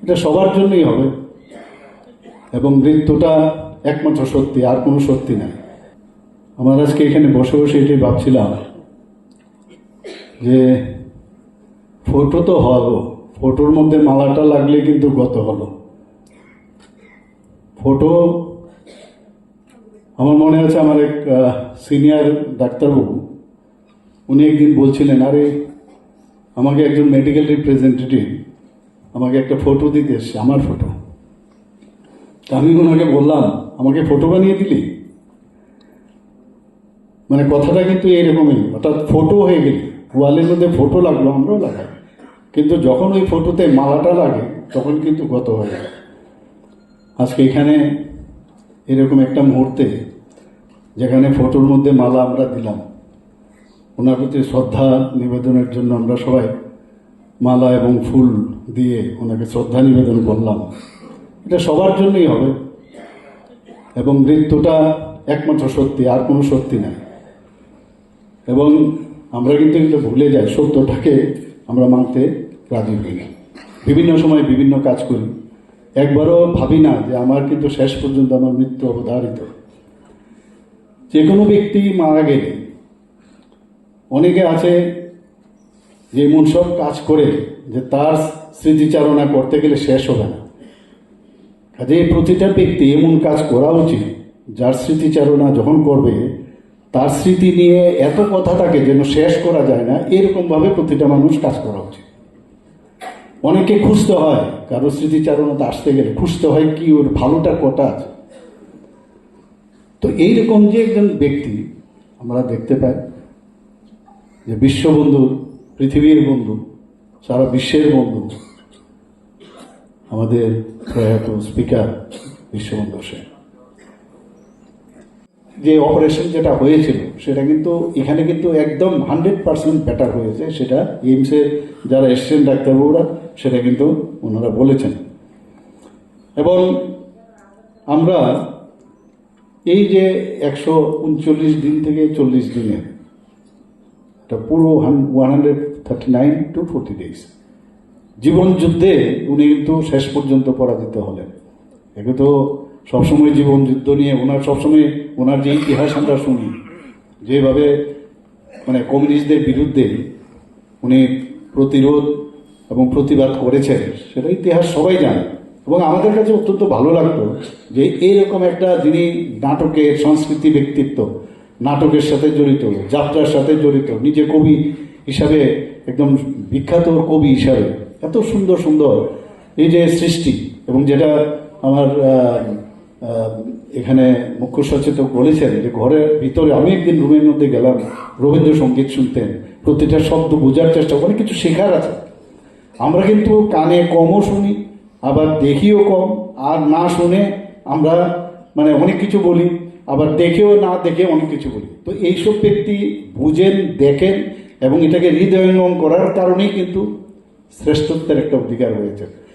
এটা সবার জন্যই হবে এবং মৃত্যুটা একমাত্র সত্যি, আর কোনো সত্যি নাই। আমার আজকে এখানে বসে বসে এটাই ভাবছিলাম যে ফটো তো হলো, ফটোর মধ্যে মালাটা লাগলে কিন্তু গত হলো। ফটো আমার মনে আছে, আমার এক সিনিয়র ডাক্তারবাবু উনি একদিন বলছিলেন, আরে আমাকে একজন মেডিকেল রিপ্রেজেন্টেটিভ আমাকে একটা ফটো দিতে এসছে, আমার ফটো। আমি ওনাকে বললাম, আমাকে ফটো বানিয়ে দিলি? মানে কথাটা কিন্তু এইরকমই, অর্থাৎ ফটো হয়ে গেলি, ওয়ালের মধ্যে ফটো লাগলো, আমরাও লাগাই, কিন্তু যখন ওই ফটোতে মালাটা লাগে তখন কিন্তু গত হয়ে যায়। আজকে এখানে এরকম একটা মুহূর্তে যেখানে ফটোর মধ্যে মালা আমরা দিলাম, ওনার প্রতি শ্রদ্ধা নিবেদনের জন্য আমরা সবাই মালা এবং ফুল দিয়ে ওনাকে শ্রদ্ধা নিবেদন করলাম। এটা সবার জন্যই হবে এবং মৃত্যুটা একমাত্র সত্যি, আর কোনো সত্যি নাই। এবং আমরা কিন্তু এগুলো ভুলে যাই, সত্যটাকে আমরা মানতে রাজি হই না। বিভিন্ন সময় বিভিন্ন কাজ করি, একবারও ভাবি না যে আমার কিন্তু শেষ পর্যন্ত আমার মৃত্যু অবধারিত। যে কোনো ব্যক্তি মারা গেলে অনেকে আছে যে এমন সব কাজ করে যে তার স্মৃতিচারণা করতে গেলে শেষ হবে না। কাজে প্রতিটা ব্যক্তি এমন কাজ করা উচিত যার স্মৃতিচারণা যখন করবে তার স্মৃতি নিয়ে এত কথা থাকে যেন শেষ করা যায় না, এরকমভাবে প্রতিটা মানুষ কাজ করা উচিত। অনেকে খুঁজতে হয়, কারো স্মৃতিচারণাতে আসতে গেলে খুঁজতে হয় কি ওর ভালোটা কটা আছে। তো এইরকম যে একজন ব্যক্তি আমরা দেখতে পাই যে বিশ্ববন্ধু, পৃথিবীর বন্ধু, সারা বিশ্বের বন্ধু, আমাদের প্রয়াত স্পিকার বিশ্ববন্ধু সেন। যে অপারেশন যেটা হয়েছিল সেটা কিন্তু এখানে কিন্তু একদম 100% বেটার হয়েছে, সেটা এইমসের যারা এসছেন ডাক্তারবাবুরা সেটা কিন্তু ওনারা বলেছেন। এবং আমরা এই যে 139 দিন থেকে 40 দিনের এটা পুরো 139 to 40 days জীবন যুদ্ধে উনি কিন্তু শেষ পর্যন্ত পরাজিত হলেন। একে তো সবসময় জীবন যুদ্ধ নিয়ে ওনার সবসময় ওনার যে ইতিহাস আমরা শুনি, যেভাবে মানে কমিউনিস্টদের বিরুদ্ধে উনি প্রতিরোধ এবং প্রতিবাদ করেছেন সেটা ইতিহাস সবাই জানে। এবং আমাদের কাছে অত্যন্ত ভালো লাগতো যে এইরকম একটা যিনি নাটকের সংস্কৃতি ব্যক্তিত্ব, নাটকের সাথে জড়িত, যাত্রার সাথে জড়িত, নিজে কবি হিসাবে একদম বিখ্যাত কবি হিসাবে এত সুন্দর সুন্দর এই যে সৃষ্টি, এবং যেটা আমার এখানে মুখ্য সচেতক বলেছেন যে ঘরের ভিতরে আমি একদিন রুমের মধ্যে গেলাম, রবীন্দ্রসঙ্গীত শুনতেন, প্রতিটা শব্দ বোঝার চেষ্টা, অনেক কিছু শেখার আছে। আমরা কিন্তু কানে কমও শুনি, আবার দেখিও কম, আর না শুনে আমরা মানে অনেক কিছু বলি, আবার দেখেও না দেখে অনেক কিছু বলি। তো এইসব ব্যক্তি বুঝেন, দেখেন এবং এটাকে হৃদয়ঙ্গম করার কারণেই কিন্তু শ্রেষ্ঠত্বের একটা অধিকার হয়েছে।